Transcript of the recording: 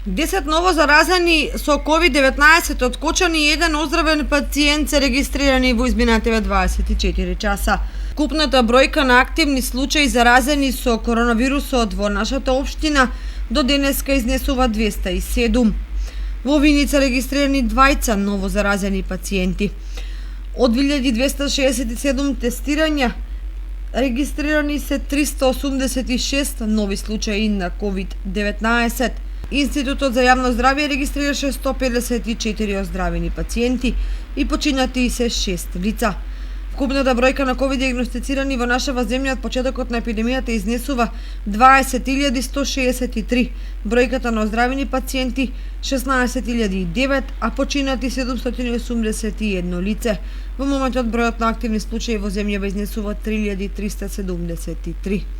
10 ново заразени со COVID-19 откочани и еден оздравен пациент се регистрирани во изминативе 24 часа. Купната бројка на активни случаи заразени со коронавирусот во нашата општина до денеска изнесува 207. Во Виница регистрирани двајца ново заразени пациенти. Од 2267 тестирања регистрирани се 386 нови случаи на COVID-19. Институтот за јавно здравје регистрираше 154 оздравени пациенти и починати се 6 лица. Вкупната бројка на ковид диагностицирани во нашава земја од почетокот на епидемијата изнесува 20.163, бројката на оздравени пациенти 16.009, а починати 781 лице. Во моментот бројот на активни случаи во земјава изнесува 3.373.